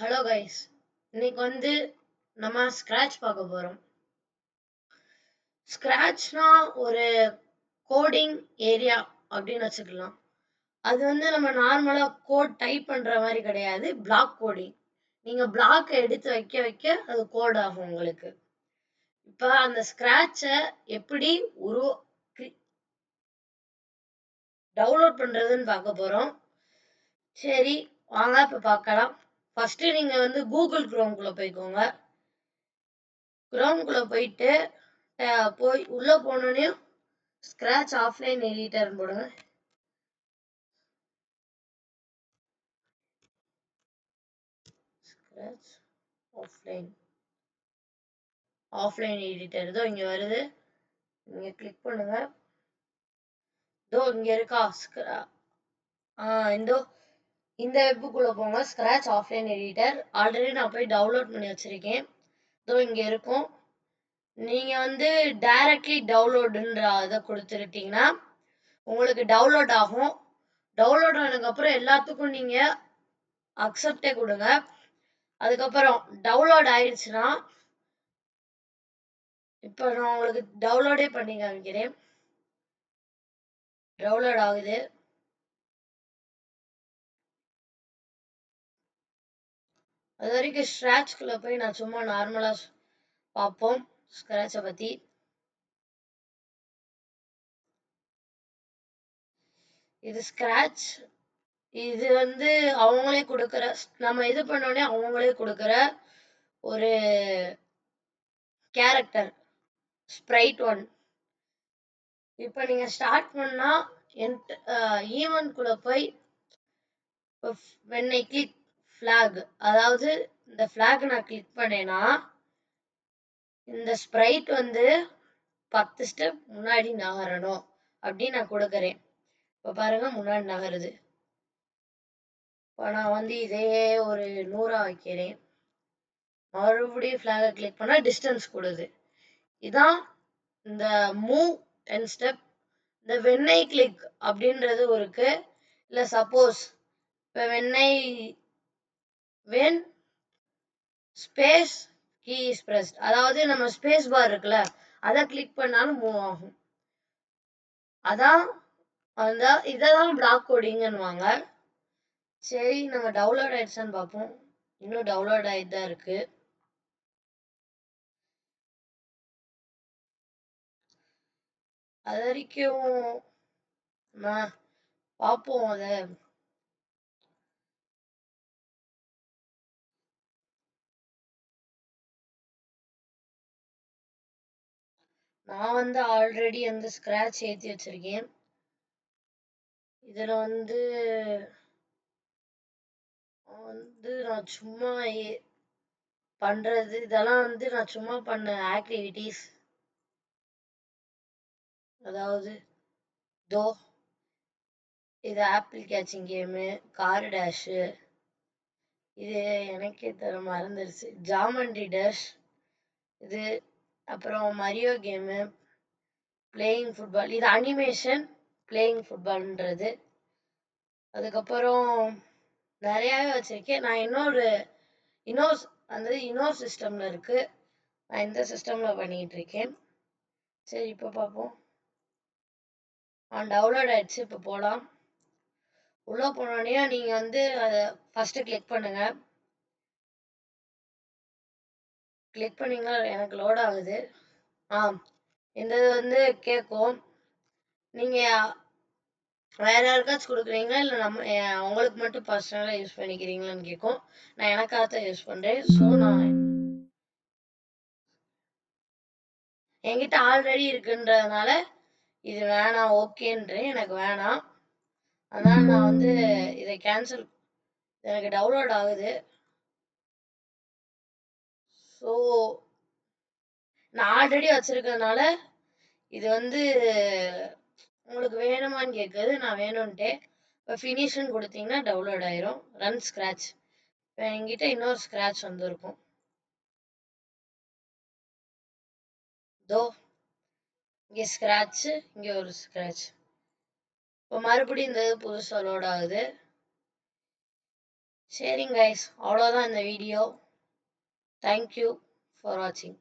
Hello guys, இன்னைக்கு நம்ம scratch பார்க்க போறோம். ஸ்க்ராட்ச்னா ஒரு கோடிங் ஏரியா அப்படின்னு வச்சுக்கலாம். அது நம்ம நார்மலா கோட் டைப் பண்ற மாதிரி கிடையாது, பிளாக் கோடிங். நீங்க பிளாக் எடுத்து வைக்க வைக்க அது கோட் ஆகும் உங்களுக்கு. இப்ப அந்த ஸ்க்ராட்சை எப்படி டவுன்லோட் பண்றதுன்னு பார்க்க போறோம். சரி, வாங்க இப்ப பார்க்கலாம். ஃபர்ஸ்ட் நீங்க கூகுள் குரோம்குள்ள போய்க்கோங்க. குரோம்குள்ள போயிட்டு போய் உள்ள போனோடனே ஸ்க்ராட்ச் ஆஃப்லைன் எடிட்டர் போடுங்க. ஸ்க்ராட்ச் ஆஃப்லைன் எடிட்டர் இதோ இங்க வருது. நீங்க கிளிக் பண்ணுங்க. இதோ இங்க இருக்கா இந்த வெப்புக்குள்ள போங்க. ஸ்க்ராட்ச் ஆஃப்லைன் எடிட்டர் ஆல்ரெடி நான் போய் டவுன்லோட் பண்ணி வச்சிருக்கேன். இதோ இங்க இருக்கும். நீங்க டைரக்ட்லி டவுன்லோடுன்ற இதை கொடுத்துருட்டீங்கன்னா உங்களுக்கு டவுன்லோட் ஆகும். டவுன்லோட் ஆனதுக்கு அப்புறம் எல்லாத்துக்கும் நீங்க அக்செப்டே கொடுங்க. அதுக்கப்புறம் டவுன்லோட் ஆயிடுச்சுன்னா இப்போ நான் உங்களுக்கு டவுன்லோடே பண்ணி காமிக்கிறேன். டவுன்லோட் ஆகுது. அது வரைக்கும் ஸ்க்ராட்ச்குள்ள போய் நான் சும்மா நார்மலா பார்ப்போம் ஸ்க்ராட்சை பத்தி. இது ஸ்க்ராட்ச். இது அவங்களே கொடுக்குற, நம்ம இது பண்ணோடனே அவங்களே கொடுக்குற ஒரு கேரக்டர் ஸ்ப்ரைட் ஒன். இப்போ நீங்க ஸ்டார்ட் பண்ணா ஈவென்ட் குள்ள போய் when I click flag, அதாவது இந்த flag நான் கிளிக் பண்ணேன்னா இந்த ஸ்ப்ரைட் 10 ஸ்டெப் முன்னாடி நகரணும் அப்படின்னு நான் கொடுக்குறேன். இப்போ பாருங்க முன்னாடி நகருது. இப்போ நான் இதையே ஒரு 100 வைக்கிறேன். மறுபடியும் ஃபிளாகை கிளிக் பண்ணா டிஸ்டன்ஸ் கொடுது. இதான் இந்த மூவ் 10 ஸ்டெப். இந்த வெண்ணை கிளிக் அப்படின்றது இருக்கு. இல்லை சப்போஸ் இப்போ when space key is pressed, அதாவது நம்ம ஸ்பேஸ் பார் இருக்குல்ல அதை கிளிக் பண்ணாலும் மூவ் ஆகும். அதான் இததான் பிளாக் கோடிங்னுவாங்க. சரி, நம்ம டவுன்லோட் ஆயிடுச்சான்னு பார்ப்போம். இன்னும் டவுன்லோட் ஆயிட்டு தான் இருக்கு. அது வரைக்கும் பார்ப்போம். நான் ஆல்ரெடி ஸ்க்ராட்ச் ஏற்றி வச்சிருக்கேன். இதுல நான் சும்மா பண்றது இதெல்லாம் நான் சும்மா பண்ண ஆக்டிவிட்டிஸ். அதாவது இது apple catching game, car dash, இது எனக்கே தர மறந்துருச்சு, ஜாமண்ட்ரி டேஷ் இது, அப்புறம் மரியோ கேமு, பிளேயிங் ஃபுட்பால், இது அனிமேஷன் பிளேயிங் ஃபுட்பால்ன்றது. அதுக்கப்புறம் நிறையாவே வச்சிருக்கேன். நான் இன்னொரு சிஸ்டம்ல இருக்கு. நான் இந்த சிஸ்டம்ல பண்ணிட்டு இருக்கேன். சரி, இப்போ பார்ப்போம். டவுன்லோட் ஆயிடுச்சு. இப்போ போகலாம். உள்ள போனோடனே நீங்க அதை ஃபர்ஸ்ட் கிளிக் பண்ணுங்க. கிளிக் பண்ணீங்கன்னா எனக்கு லோட் ஆகுது. இந்த கேட்கும். நீங்க வேற யாருக்காச்சும் கொடுக்குறீங்களா இல்லை உங்களுக்கு மட்டும் பர்சனலா யூஸ் பண்ணிக்கிறீங்களான்னு கேட்கும். நான் எனக்காகத்தான் யூஸ் பண்றேன். ஸோ நான் என்கிட்ட ஆல்ரெடி இருக்குன்றதுனால இது வேணாம், ஓகேன்றேன். எனக்கு வேணாம், அதனால நான் இதை கேன்சல். எனக்கு டவுன்லோட் ஆகுது. ஸோ நான் ஆல்ரெடி வச்சிருக்கிறதுனால இது உங்களுக்கு வேணுமான்னு கேட்குது. நான் வேணும்ன்ட்டேன். இப்போ ஃபினிஷ்னு கொடுத்தீங்கன்னா டவுன்லோட் ஆயிரும். Run scratch. இப்போ என்கிட்ட இன்னொரு ஸ்க்ராட்ச் வந்திருக்கும். இங்கே ஸ்க்ராட்ச், இங்கே ஒரு ஸ்க்ராட்ச். இப்போ மறுபடியும் இந்த புதுசாக லோட் ஆகுது. சரிங்க கைஸ், அவ்வளோதான் இந்த வீடியோ. தேங்க்யூ ஃபார் வாட்சிங்.